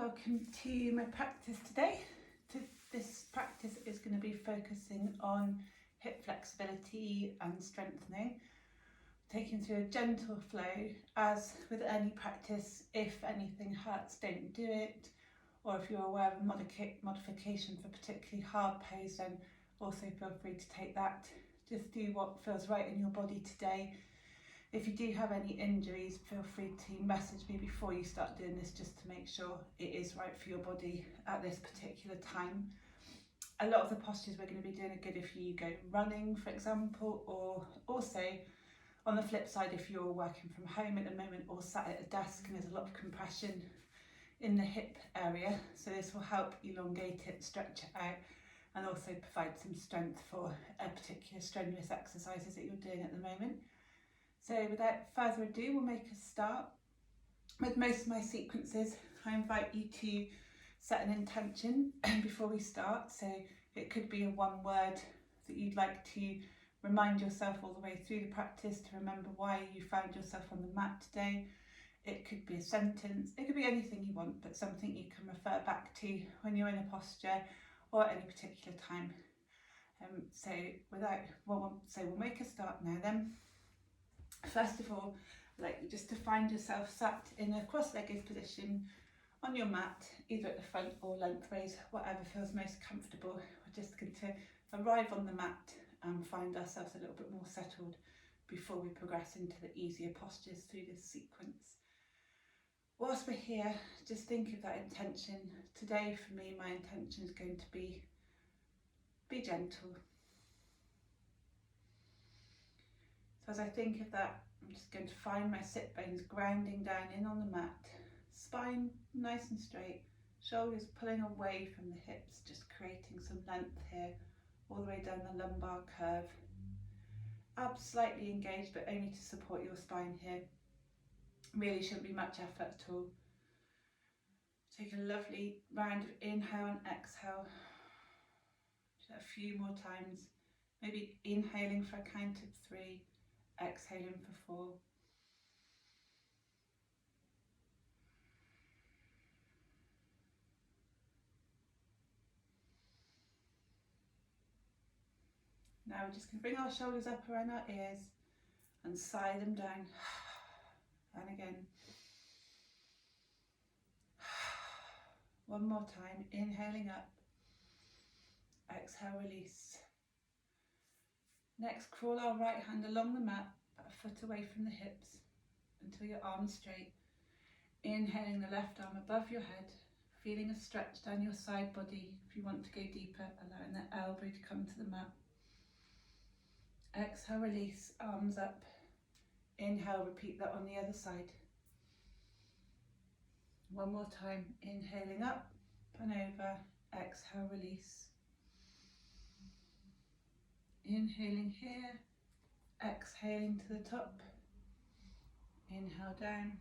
Welcome to my practice today. This practice is going to be focusing on hip flexibility and strengthening, taking through a gentle flow. As with any practice, if anything hurts, don't do it, or if you're aware of a modification for a particularly hard pose, then also feel free to take that. Just do what feels right in your body today. If you do have any injuries, feel free to message me before you start doing this, just to make sure it is right for your body at this particular time. A lot of the postures we're going to be doing are good if you go running, for example, or also on the flip side, if you're working from home at the moment or sat at a desk and there's a lot of compression in the hip area. So this will help elongate it, stretch it out, and also provide some strength for a particular strenuous exercises that you're doing at the moment. So without further ado, we'll make a start. With most of my sequences, I invite you to set an intention before we start. So it could be a one word that you'd like to remind yourself all the way through the practice to remember why you found yourself on the mat today. It could be a sentence, it could be anything you want, but something you can refer back to when you're in a posture or at any particular time. We'll make a start now then. First of all, I'd like you just to find yourself sat in a cross-legged position on your mat, either at the front or lengthways, whatever feels most comfortable. We're just going to arrive on the mat and find ourselves a little bit more settled before we progress into the easier postures through this sequence. Whilst we're here, just think of that intention. Today for me, my intention is going to be gentle. So as I think of that, I'm just going to find my sit bones grounding down in on the mat, spine nice and straight, shoulders pulling away from the hips, just creating some length here, all the way down the lumbar curve. Abs slightly engaged, but only to support your spine here. Really shouldn't be much effort at all. Take a lovely round of inhale and exhale. Just a few more times. Maybe inhaling for a count of 3. Exhaling for 4. Now we're just going to bring our shoulders up around our ears and sigh them down. And again. One more time, inhaling up. Exhale, release. Next, crawl our right hand along the mat, about a foot away from the hips, until your arms straight. Inhaling the left arm above your head, feeling a stretch down your side body. If you want to go deeper, allowing the elbow to come to the mat. Exhale, release, arms up. Inhale, repeat that on the other side. One more time, inhaling up and over. Exhale, release. Inhaling here, exhaling to the top, inhale down.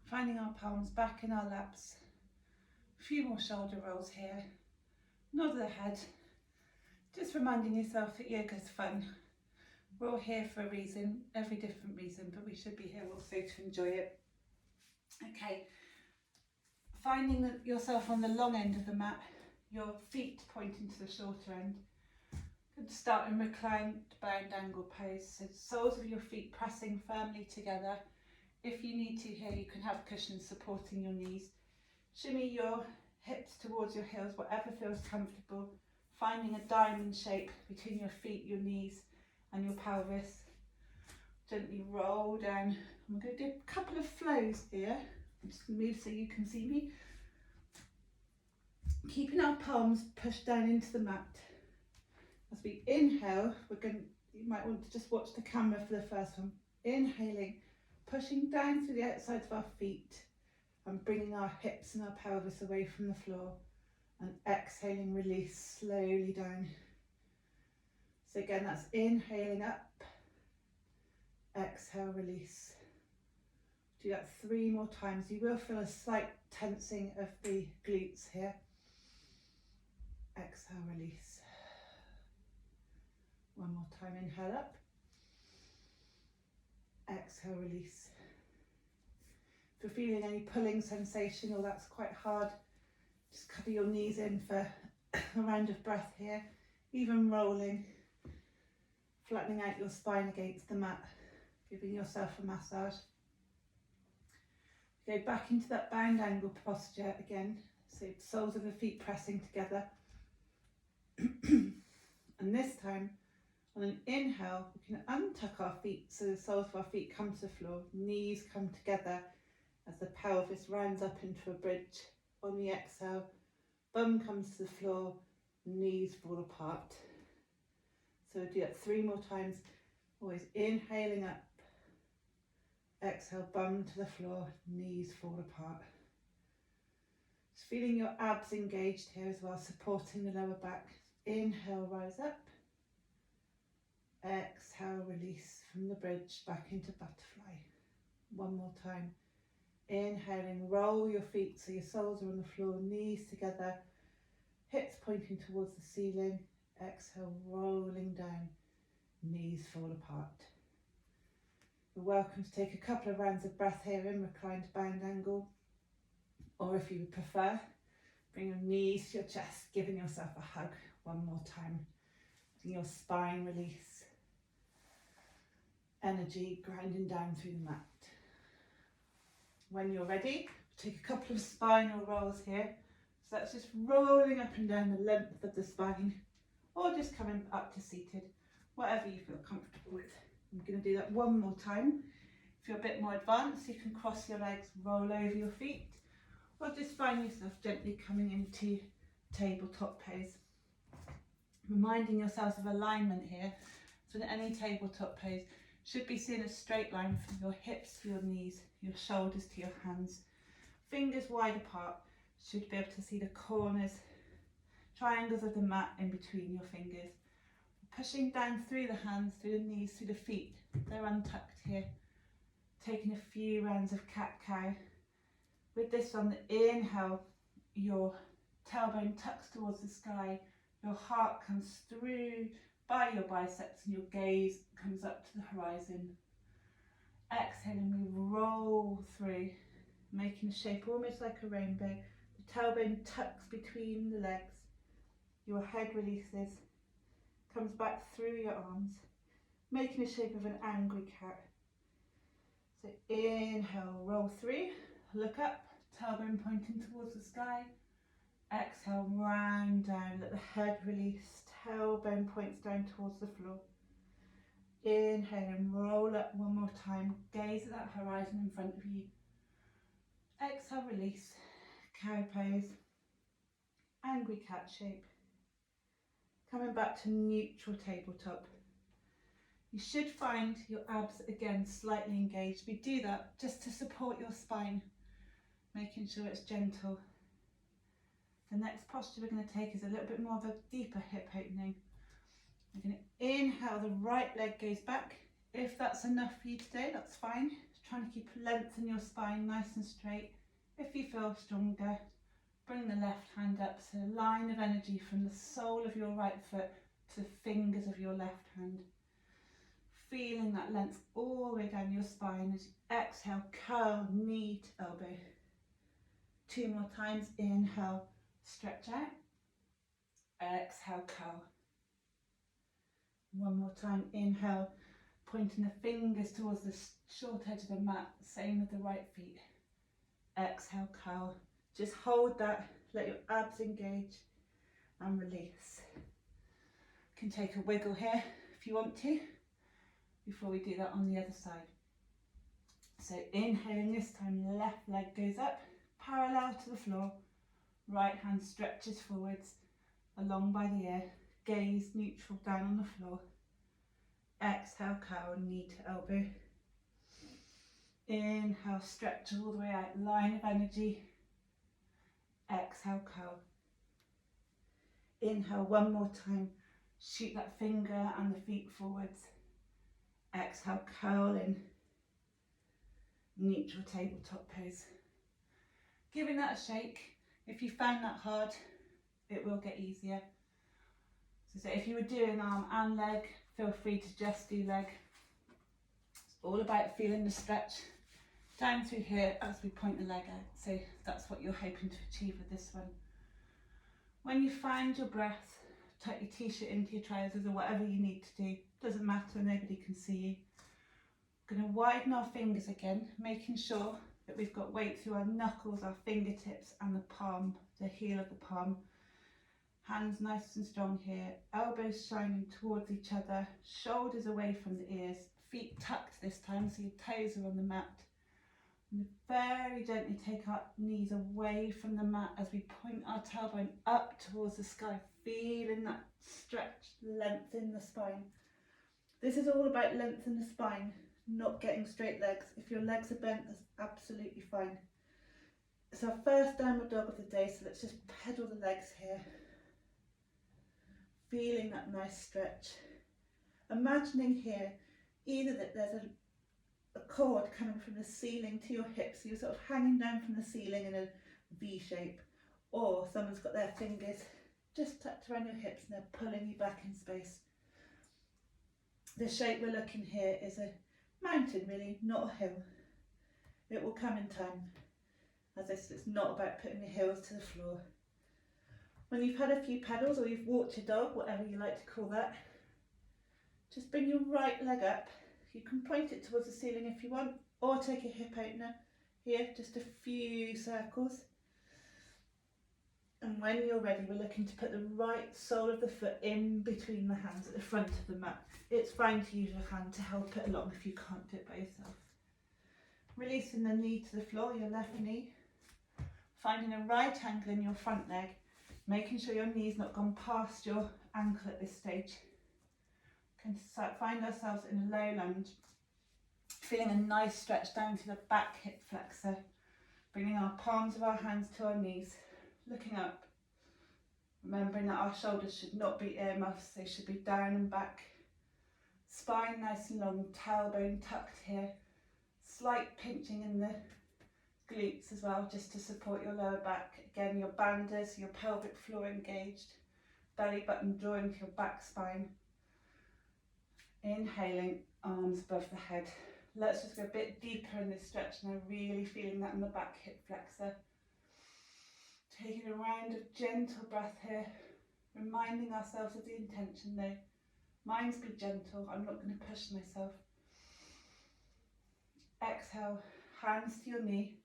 Finding our palms back in our laps. A few more shoulder rolls here. Nod of the head. Just reminding yourself that yoga's fun. We're all here for a reason, every different reason, but we should be here also to enjoy it. Okay, finding yourself on the long end of the mat. Your feet pointing to the shorter end. Good to start in reclined bound angle pose. So the soles of your feet pressing firmly together. If you need to here, you can have cushions supporting your knees. Shimmy your hips towards your heels, whatever feels comfortable. Finding a diamond shape between your feet, your knees and your pelvis. Gently roll down. I'm going to do a couple of flows here. I'm just going to move so you can see me. Keeping our palms pushed down into the mat. As we inhale, you might want to just watch the camera for the first one. Inhaling, pushing down through the outsides of our feet and bringing our hips and our pelvis away from the floor. And exhaling, release slowly down. So again, that's inhaling up, exhale, release. Do that 3 more times. You will feel a slight tensing of the glutes here. Exhale, release. One more time, inhale up. Exhale, release. If you're feeling any pulling sensation or that's quite hard, just cover your knees in for a round of breath here. Even rolling, flattening out your spine against the mat, giving yourself a massage. Go back into that bound angle posture again, so the soles of the feet pressing together. And this time, on an inhale, we can untuck our feet so the soles of our feet come to the floor, knees come together as the pelvis rounds up into a bridge. On the exhale, bum comes to the floor, knees fall apart. So we'll do that 3 more times, always inhaling up, exhale, bum to the floor, knees fall apart. Just feeling your abs engaged here as well, supporting the lower back. Inhale, rise up. Exhale, release from the bridge back into butterfly. 1 more time. Inhaling, roll your feet so your soles are on the floor, knees together, hips pointing towards the ceiling. Exhale, rolling down, knees fall apart. You're welcome to take a couple of rounds of breath here in reclined bound angle, or if you would prefer, bring your knees to your chest, giving yourself a hug 1 more time. Letting your spine release, energy grinding down through the mat. When you're ready, take a couple of spinal rolls here. So that's just rolling up and down the length of the spine, or just coming up to seated, whatever you feel comfortable with. I'm going to do that 1 more time. If you're a bit more advanced, you can cross your legs, roll over your feet, or just find yourself gently coming into tabletop pose. Reminding yourselves of alignment here. So in any tabletop pose, should be seeing a straight line from your hips to your knees, your shoulders to your hands. Fingers wide apart, should be able to see the corners, triangles of the mat in between your fingers. Pushing down through the hands, through the knees, through the feet. They're untucked here. Taking a few rounds of cat-cow. With this on the inhale, your tailbone tucks towards the sky. Your heart comes through by your biceps and your gaze comes up to the horizon. Exhaling, we roll through, making a shape almost like a rainbow. The tailbone tucks between the legs. Your head releases, comes back through your arms, making a shape of an angry cat. So inhale, roll through, look up, tailbone pointing towards the sky. Exhale, round down, let the head release, tailbone points down towards the floor. Inhale and roll up 1 more time, gaze at that horizon in front of you. Exhale, release, cow pose, angry cat shape. Coming back to neutral tabletop. You should find your abs again slightly engaged. We do that just to support your spine, making sure it's gentle. The next posture we're going to take is a little bit more of a deeper hip opening. We're going to inhale, the right leg goes back. If that's enough for you today, that's fine. Just trying to keep length in your spine nice and straight. If you feel stronger, bring the left hand up, so a line of energy from the sole of your right foot to the fingers of your left hand. Feeling that length all the way down your spine as you exhale, curl, knee to elbow. 2 more times, inhale, stretch out. Exhale, curl. 1 more time, inhale, pointing the fingers towards the short edge of the mat, same with the right feet. Exhale, curl. Just hold that, let your abs engage and release. You can take a wiggle here if you want to, before we do that on the other side. So inhaling this time, left leg goes up, parallel to the floor. Right hand stretches forwards, along by the ear, gaze neutral down on the floor. Exhale, curl, knee to elbow. Inhale, stretch all the way out, line of energy. Exhale, curl. Inhale 1 more time, shoot that finger and the feet forwards. Exhale, curl in, neutral tabletop pose. Giving that a shake. If you found that hard, it will get easier. So if you were doing arm and leg, feel free to just do leg. It's all about feeling the stretch, down through here as we point the leg out. So that's what you're hoping to achieve with this one. When you find your breath, tuck your t-shirt into your trousers or whatever you need to do. Doesn't matter, nobody can see you. Going to widen our fingers again, making sure that we've got weight through our knuckles, our fingertips and the palm, the heel of the palm. Hands nice and strong here, elbows shining towards each other, shoulders away from the ears, feet tucked this time so your toes are on the mat. And very gently take our knees away from the mat as we point our tailbone up towards the sky, feeling that stretch, length in the spine. This is all about length in the spine, not getting straight legs. If your legs are bent, that's absolutely fine. It's our first downward dog of the day, so let's just pedal the legs here. Feeling that nice stretch. Imagining here either that there's a cord coming from the ceiling to your hips, so you're sort of hanging down from the ceiling in a V shape, or someone's got their fingers just tucked around your hips and they're pulling you back in space. The shape we're looking here is a mountain really, not a hill. It will come in time. As I said, it's not about putting the heels to the floor. When you've had a few pedals or you've walked your dog, whatever you like to call that, just bring your right leg up. You can point it towards the ceiling if you want, or take a hip opener here, just a few circles. And when you're ready, we're looking to put the right sole of the foot in between the hands at the front of the mat. It's fine to use your hand to help it along if you can't do it by yourself. Releasing the knee to the floor, your left knee. Finding a right angle in your front leg, making sure your knee's not gone past your ankle at this stage. Can find ourselves in a low lunge, feeling a nice stretch down to the back hip flexor, bringing our palms of our hands to our knees, looking up, remembering that our shoulders should not be earmuffs, they should be down and back, spine nice and long, tailbone tucked here, slight pinching in the glutes as well, just to support your lower back. Again, your banders, your pelvic floor engaged, belly button drawing to your back spine. Inhaling, arms above the head. Let's just go a bit deeper in this stretch now, really feeling that in the back hip flexor. Taking a round of gentle breath here, reminding ourselves of the intention though. Mine's be gentle, I'm not going to push myself. Exhale, hands to your knee.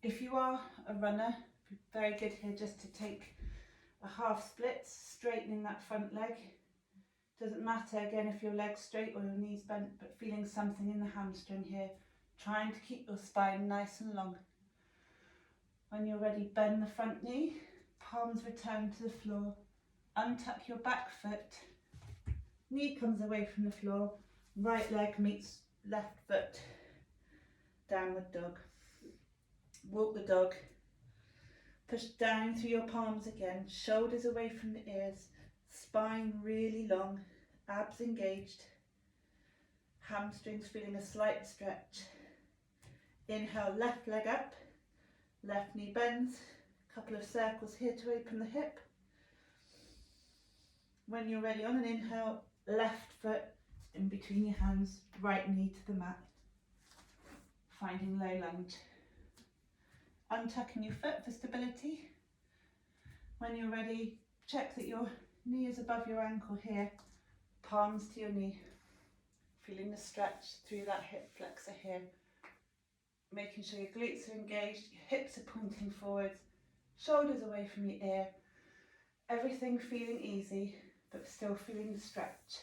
If you are a runner, it's very good here just to take a half split, straightening that front leg. Doesn't matter again if your leg's straight or your knees bent, but feeling something in the hamstring here, trying to keep your spine nice and long. When you're ready, bend the front knee, palms return to the floor, untuck your back foot, knee comes away from the floor, right leg meets left foot, downward dog. Walk the dog, push down through your palms again, shoulders away from the ears, spine really long, abs engaged, hamstrings feeling a slight stretch. Inhale, left leg up, left knee bends, a couple of circles here to open the hip. When you're ready, on an inhale, left foot in between your hands, right knee to the mat, finding low lunge. Untucking your foot for stability. When you're ready, check that your knee is above your ankle here, palms to your knee, feeling the stretch through that hip flexor here, making sure your glutes are engaged, your hips are pointing forwards, shoulders away from your ear, everything feeling easy but still feeling the stretch.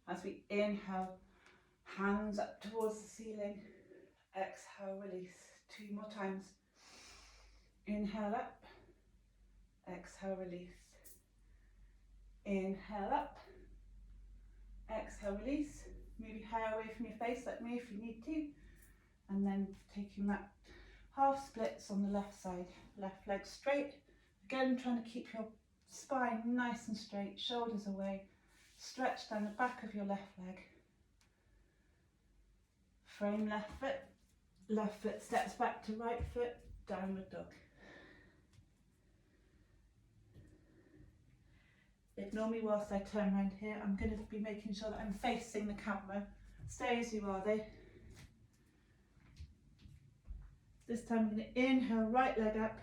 As we inhale, hands up towards the ceiling, exhale, release. 2 more times. Inhale up, exhale, release. Inhale up, exhale, release. Move your hair away from your face like me if you need to. And then taking that half splits on the left side, left leg straight. Again, trying to keep your spine nice and straight, shoulders away. Stretch down the back of your left leg. Frame left foot steps back to right foot, downward dog. Ignore me whilst I turn around here. I'm going to be making sure that I'm facing the camera. Stay as you are though. This time I'm going to inhale, right leg up,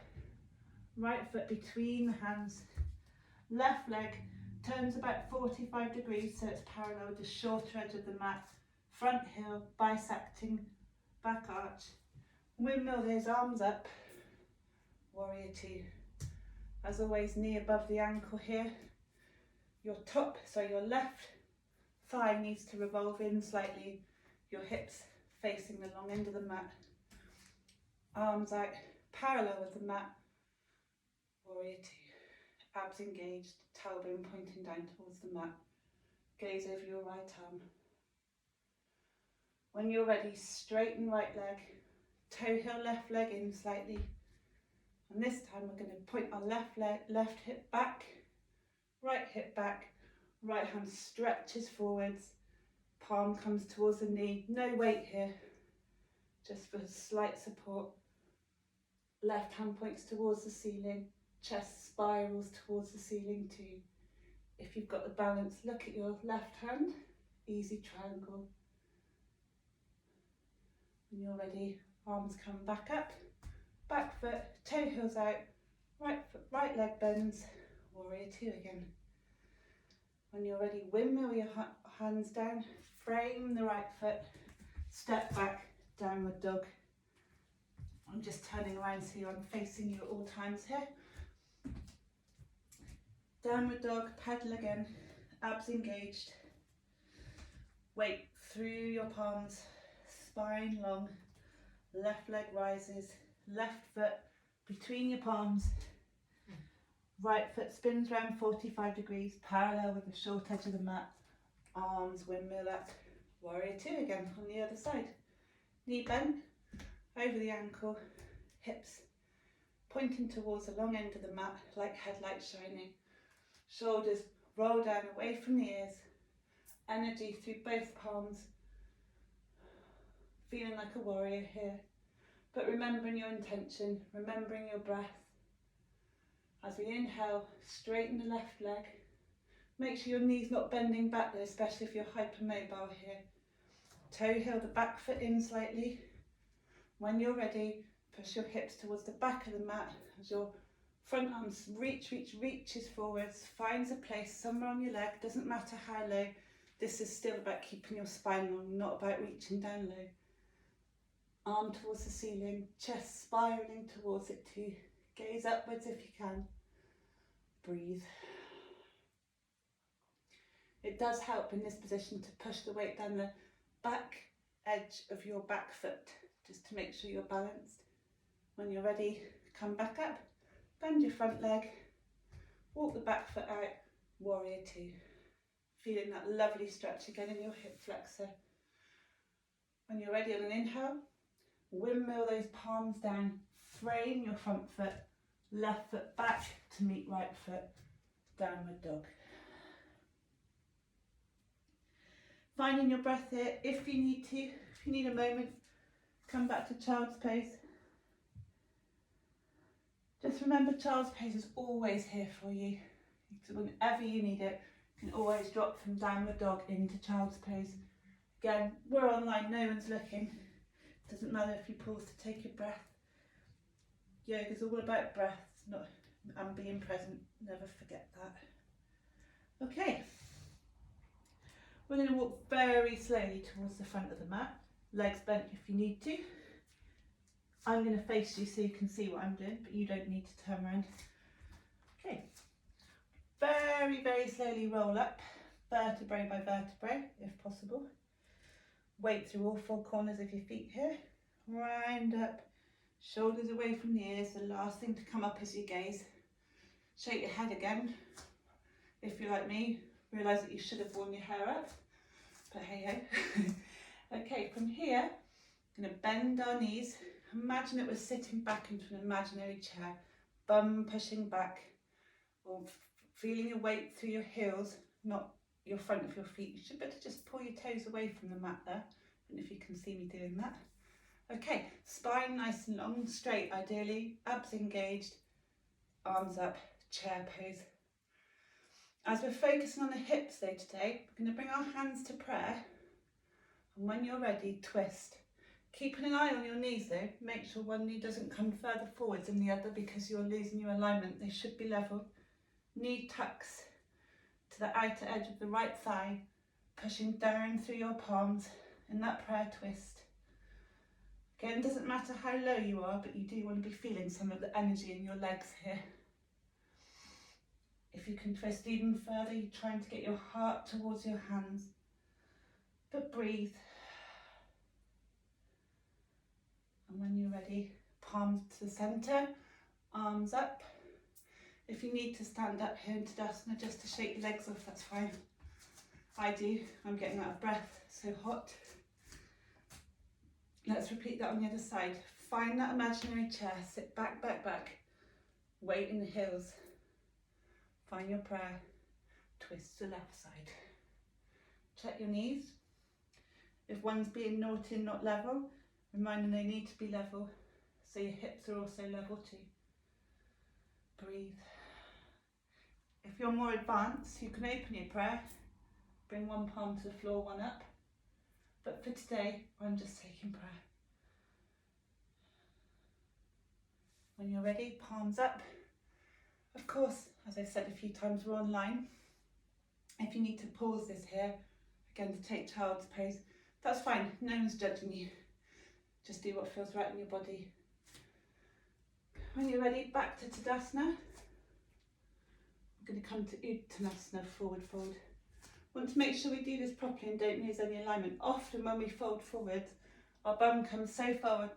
right foot between the hands, left leg turns about 45 degrees so it's parallel with the shorter edge of the mat, front heel bisecting back arch. Windmill those arms up, warrior two. As always, knee above the ankle here. Your left thigh needs to revolve in slightly, your hips facing the long end of the mat. Arms out, parallel with the mat, warrior two. Abs engaged, tailbone pointing down towards the mat. Gaze over your right arm. When you're ready, straighten right leg, toe heel left leg in slightly. And this time we're going to point our left hip back, right hip back, right hand stretches forwards, palm comes towards the knee, no weight here, just for slight support. Left hand points towards the ceiling, chest spirals towards the ceiling too. If you've got the balance, look at your left hand, easy triangle. When you're ready, arms come back up, back foot, toe heels out, right leg bends, warrior two again. When you're ready, windmill your hands down, frame the right foot, step back, downward dog. I'm just turning around so I'm facing you at all times here. Downward dog, pedal again, abs engaged. Weight through your palms, spine long, left leg rises, left foot between your palms, right foot spins around 45 degrees, parallel with the short edge of the mat, arms windmill up, warrior two again on the other side. Knee bent, over the ankle, hips pointing towards the long end of the mat like headlights shining. Shoulders roll down away from the ears, energy through both palms, feeling like a warrior here. But remembering your intention, remembering your breath. As we inhale, straighten the left leg. Make sure your knee's not bending back there, especially if you're hypermobile here. Toe heel the back foot in slightly. When you're ready, push your hips towards the back of the mat as your front arms reaches forwards, finds a place somewhere on your leg, doesn't matter how low. This is still about keeping your spine long, not about reaching down low. Arm towards the ceiling, chest spiraling towards it too. Gaze upwards if you can. Breathe. It does help in this position to push the weight down the back edge of your back foot, just to make sure you're balanced. When you're ready, come back up, bend your front leg, walk the back foot out, warrior two. Feeling that lovely stretch again in your hip flexor. When you're ready on an inhale, windmill those palms down, frame your front foot, left foot back to meet right foot, downward dog. Finding your breath here, if you need a moment, come back to child's pose. Just remember child's pose is always here for you. So whenever you need it, you can always drop from downward dog into child's pose. Again, we're online, no one's looking. Doesn't matter if you pause to take a breath. Yoga's all about breath, and being present. Never forget that. Okay. We're going to walk very slowly towards the front of the mat. Legs bent if you need to. I'm going to face you so you can see what I'm doing, but you don't need to turn around. Okay. Very, very slowly roll up, vertebrae by vertebrae, if possible. Weight through all four corners of your feet here. Round up, shoulders away from the ears. The last thing to come up is your gaze. Shake your head again. If you're like me, realise that you should have worn your hair up. But hey ho. Okay, from here, I'm going to bend our knees. Imagine that we're sitting back into an imaginary chair. Bum pushing back. Or feeling your weight through your heels, not your front of your feet. You should better just pull your toes away from the mat there. And if you can see me doing that. Okay, spine nice and long, straight ideally, abs engaged, arms up, chair pose. As we're focusing on the hips though today, we're going to bring our hands to prayer. And when you're ready, twist. Keeping an eye on your knees though, make sure one knee doesn't come further forwards than the other because you're losing your alignment. They should be level. Knee tucks to the outer edge of the right thigh, pushing down through your palms in that prayer twist. Again, it doesn't matter how low you are, but you do want to be feeling some of the energy in your legs here. If you can twist even further, you're trying to get your heart towards your hands, but breathe. And when you're ready, palms to the centre, arms up. If you need to stand up here in Tadasana just to shake your legs off, that's fine. I do, I'm getting out of breath, so hot. Let's repeat that on the other side. Find that imaginary chair, sit back, back, back. Weight in the heels. Find your prayer, twist to the left side. Check your knees. If one's being naughty and not level, remind them they need to be level, so your hips are also level too. Breathe. If you're more advanced, you can open your prayer, bring one palm to the floor, one up. But for today, I'm just taking prayer. When you're ready, palms up. Of course, as I've said a few times, we're online. If you need to pause this here, again to take child's pose, that's fine, no one's judging you. Just do what feels right in your body. When you're ready, back to Tadasana. We're going to come to Uttanasana, forward fold. Want to make sure we do this properly and don't lose any alignment. Often when we fold forward, our bum comes so far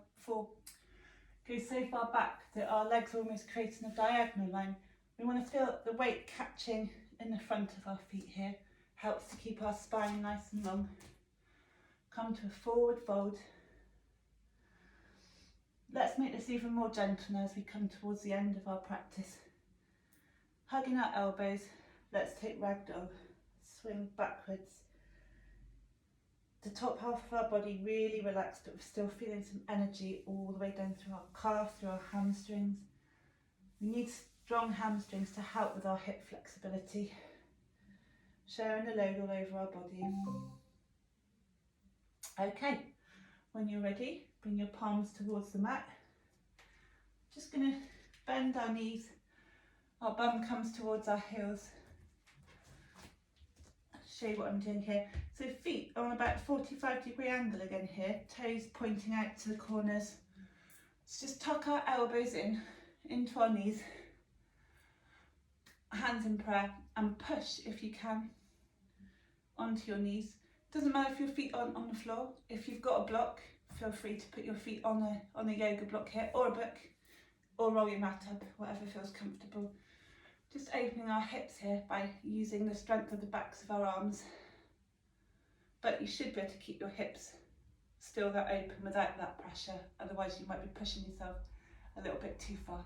goes so far back that our legs are almost creating a diagonal line. We want to feel the weight catching in the front of our feet here. Helps to keep our spine nice and long. Come to a forward fold. Let's make this even more gentle now as we come towards the end of our practice. Hugging our elbows, let's take ragdoll. Swing backwards. The top half of our body really relaxed, but we're still feeling some energy all the way down through our calf, through our hamstrings. We need strong hamstrings to help with our hip flexibility. Sharing the load all over our body. Okay, when you're ready, bring your palms towards the mat. Just going to bend our knees. Our bum comes towards our heels. Show you what I'm doing here. So feet are on about a 45-degree angle again here, toes pointing out to the corners. Let's just tuck our elbows into our knees, hands in prayer, and push if you can onto your knees. Doesn't matter if your feet aren't on the floor. If you've got a block, feel free to put your feet on a yoga block here, or a book, or roll your mat up, whatever feels comfortable. Just opening our hips here by using the strength of the backs of our arms. But you should be able to keep your hips still that open without that pressure, otherwise you might be pushing yourself a little bit too far.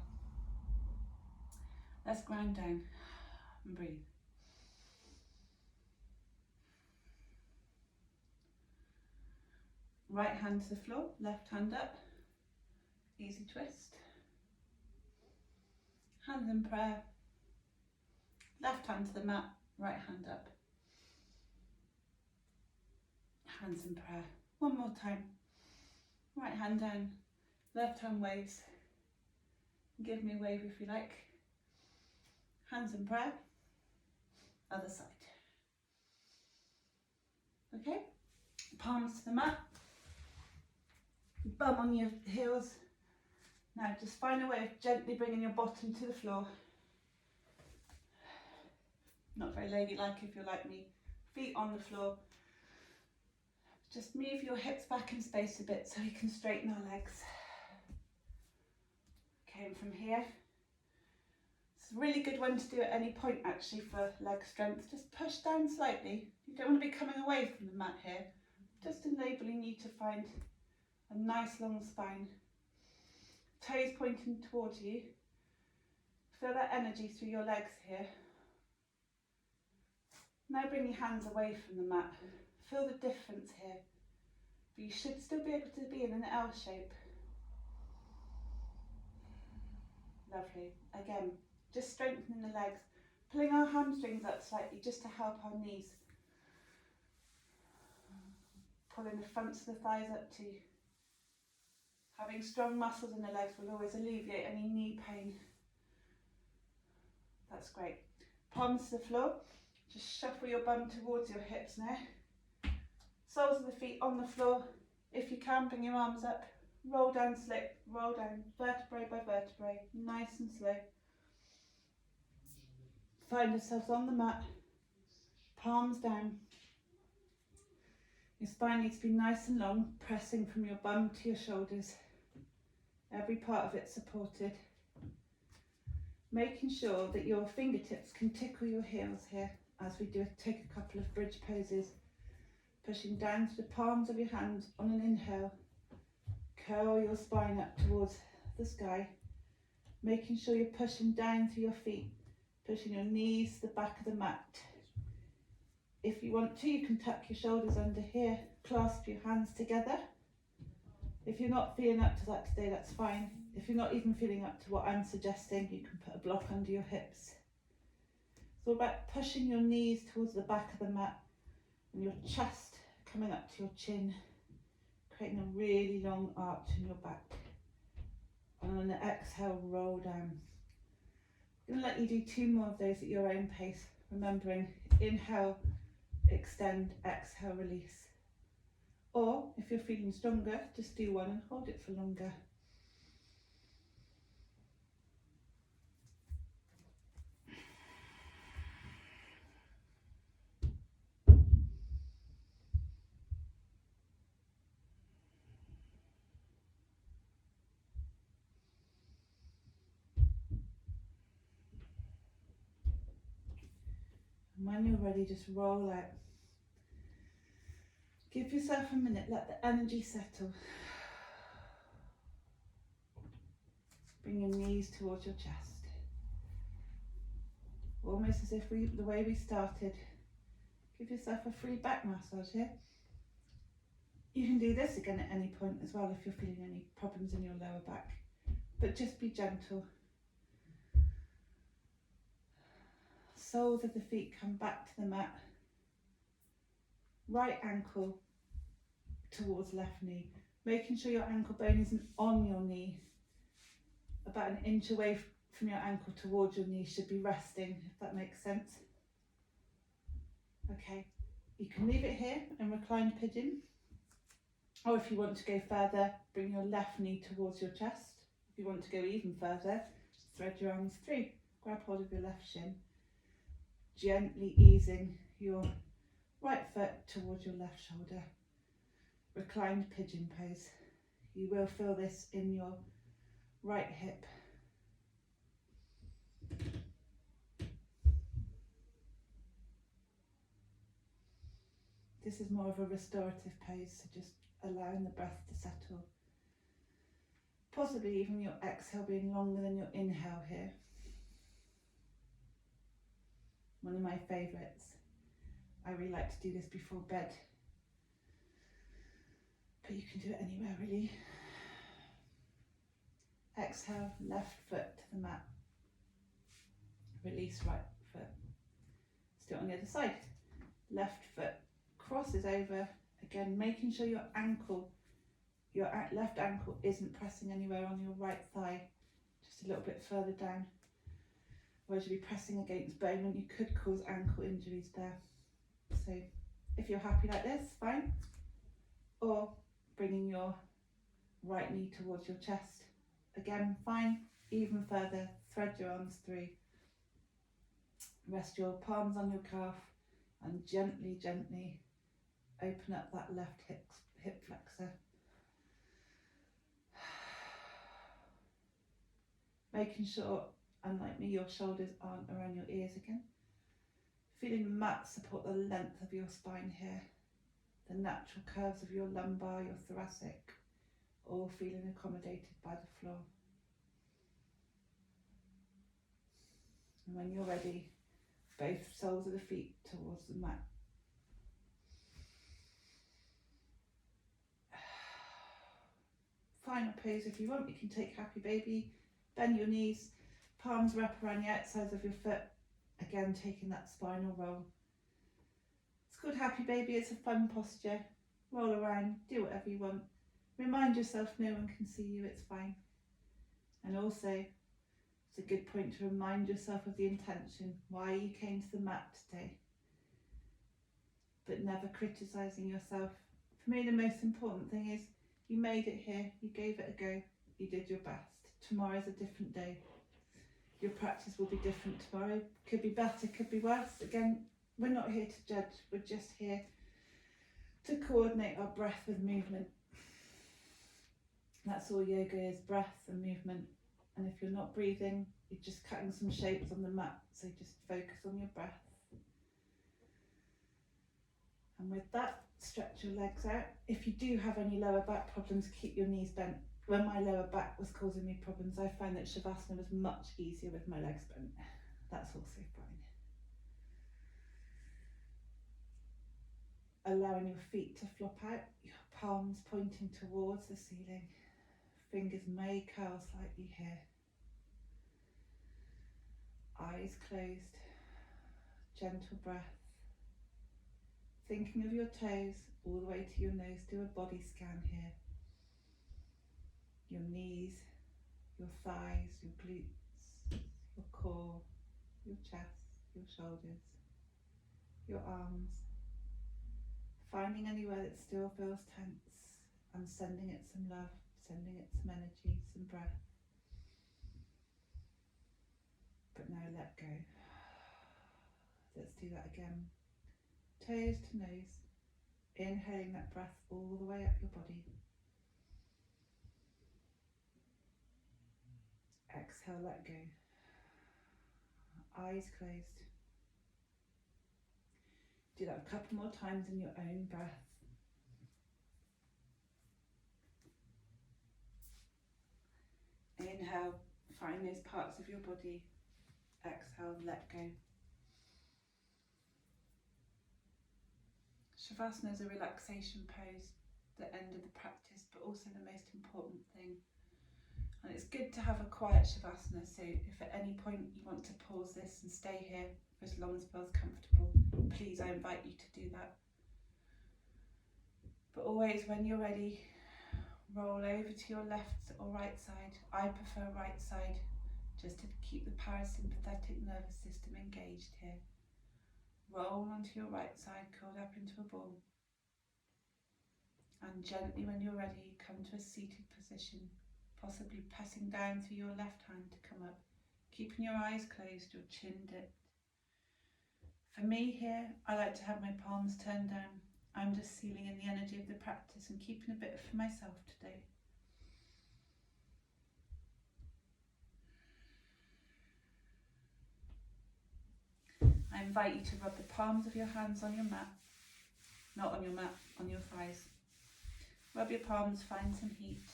Let's ground down and breathe. Right hand to the floor, left hand up, easy twist. Hands in prayer. Left hand to the mat, right hand up. Hands in prayer. One more time. Right hand down, left hand waves. Give me a wave if you like. Hands in prayer. Other side. Okay, palms to the mat. Bum on your heels. Now just find a way of gently bringing your bottom to the floor. Not very ladylike if you're like me. Feet on the floor. Just move your hips back in space a bit so we can straighten our legs. Okay, and from here, it's a really good one to do at any point actually for leg strength. Just push down slightly. You don't want to be coming away from the mat here. Just enabling you to find a nice long spine. Toes pointing towards you. Feel that energy through your legs here. Now bring your hands away from the mat. Feel the difference here. But you should still be able to be in an L shape. Lovely. Again, just strengthening the legs. Pulling our hamstrings up slightly just to help our knees. Pulling the fronts of the thighs up too. Having strong muscles in the legs will always alleviate any knee pain. That's great. Palms to the floor. Just shuffle your bum towards your hips now. Soles of the feet on the floor. If you can, bring your arms up. Roll down, slip, roll down, vertebrae by vertebrae, nice and slow. Find yourselves on the mat, palms down. Your spine needs to be nice and long, pressing from your bum to your shoulders. Every part of it supported. Making sure that your fingertips can tickle your heels here as we take a couple of bridge poses. Pushing down to the palms of your hands on an inhale. Curl your spine up towards the sky. Making sure you're pushing down through your feet. Pushing your knees to the back of the mat. If you want to, you can tuck your shoulders under here. Clasp your hands together. If you're not feeling up to that today, that's fine. If you're not even feeling up to what I'm suggesting, you can put a block under your hips. It's all about pushing your knees towards the back of the mat and your chest coming up to your chin, creating a really long arch in your back. And on the exhale, roll down. I'm going to let you do 2 more of those at your own pace, remembering inhale, extend, exhale, release. Or if you're feeling stronger, just do 1 and hold it for longer. And when you're ready, just roll out. Give yourself a minute, let the energy settle. Bring your knees towards your chest. Almost as if the way we started. Give yourself a free back massage here. You can do this again at any point as well if you're feeling any problems in your lower back. But just be gentle. Soles of the feet come back to the mat. Right ankle towards left knee. Making sure your ankle bone isn't on your knee. About 1 inch away from your ankle towards your knee should be resting, if that makes sense. Okay, you can leave it here and recline pigeon. Or if you want to go further, bring your left knee towards your chest. If you want to go even further, just thread your arms through. Grab hold of your left shin. Gently easing your right foot towards your left shoulder. Reclined pigeon pose. You will feel this in your right hip. This is more of a restorative pose, so just allowing the breath to settle. Possibly even your exhale being longer than your inhale here. One of my favourites. I really like to do this before bed, but you can do it anywhere really. Exhale, left foot to the mat. Release right foot. Let's do it on the other side. Left foot crosses over, again making sure your left ankle isn't pressing anywhere on your right thigh, just a little bit further down. Otherwise you'll be pressing against bone and you could cause ankle injuries there. So if you're happy like this, fine. Or bringing your right knee towards your chest, again fine. Even further, thread your arms through. Rest your palms on your calf and gently, gently open up that left hip flexor. Making sure, unlike me, your shoulders aren't around your ears again. Feeling the mat support the length of your spine here. The natural curves of your lumbar, your thoracic, all feeling accommodated by the floor. And when you're ready, both soles of the feet towards the mat. Final pose if you want, you can take happy baby, bend your knees, palms wrap around the outsides of your foot, again taking that spinal roll. It's called happy baby, it's a fun posture. Roll around, do whatever you want. Remind yourself no one can see you, it's fine. And also, it's a good point to remind yourself of the intention, why you came to the mat today. But never criticising yourself. For me, the most important thing is you made it here, you gave it a go, you did your best. Tomorrow's a different day. Your practice will be different tomorrow. Could be better, could be worse. Again, we're not here to judge, we're just here to coordinate our breath with movement. That's all yoga is, breath and movement. And if you're not breathing, you're just cutting some shapes on the mat, so just focus on your breath. And with that, stretch your legs out. If you do have any lower back problems, keep your knees bent. When my lower back was causing me problems, I found that Shavasana was much easier with my legs bent. That's also fine. Allowing your feet to flop out, your palms pointing towards the ceiling. Fingers may curl slightly here. Eyes closed. Gentle breath. Thinking of your toes all the way to your nose. Do a body scan here. Your knees, your thighs, your glutes, your core, your chest, your shoulders, your arms. Finding anywhere that still feels tense and sending it some love, sending it some energy, some breath. But now let go. Let's do that again. Toes to nose. Inhaling that breath all the way up your body. Exhale, let go. Eyes closed. Do that a couple more times in your own breath. Inhale, find those parts of your body. Exhale, let go. Shavasana is a relaxation pose, the end of the practice, but also the most important thing. And it's good to have a quiet Shavasana, so if at any point you want to pause this and stay here for as long as feels comfortable, please, I invite you to do that. But always when you're ready, roll over to your left or right side. I prefer right side, just to keep the parasympathetic nervous system engaged here. Roll onto your right side, curled up into a ball. And gently, when you're ready, come to a seated position, possibly pressing down through your left hand to come up, keeping your eyes closed, your chin dipped. For me here, I like to have my palms turned down. I'm just sealing in the energy of the practice and keeping a bit for myself today. I invite you to rub the palms of your hands on your mat, not on your mat, on your thighs. Rub your palms, find some heat.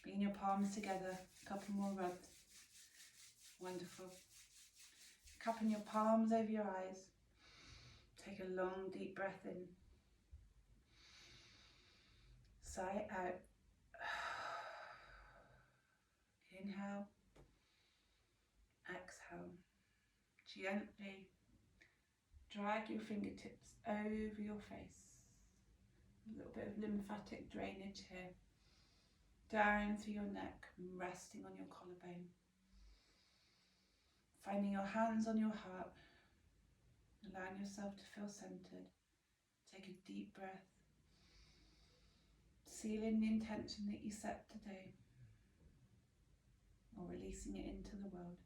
Bring your palms together, a couple more rubs. Wonderful. Cupping your palms over your eyes. Take a long, deep breath in. Sigh it out. Inhale. Exhale. Gently drag your fingertips over your face. A little bit of lymphatic drainage here. Down through your neck, resting on your collarbone. Finding your hands on your heart. Allowing yourself to feel centered. Take a deep breath. Sealing the intention that you set today. Or releasing it into the world.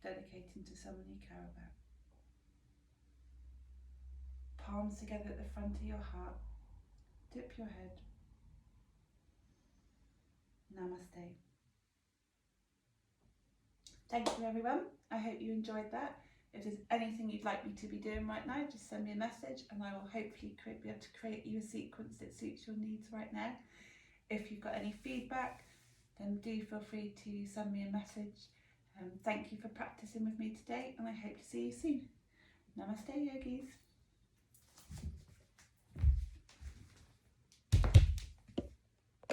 Dedicating to someone you care about. Palms together at the front of your heart. Dip your head. Namaste. Thank you everyone. I hope you enjoyed that. If there's anything you'd like me to be doing right now, just send me a message and I will hopefully be able to create you a sequence that suits your needs right now. If you've got any feedback, then do feel free to send me a message. Thank you for practicing with me today and I hope to see you soon. Namaste yogis.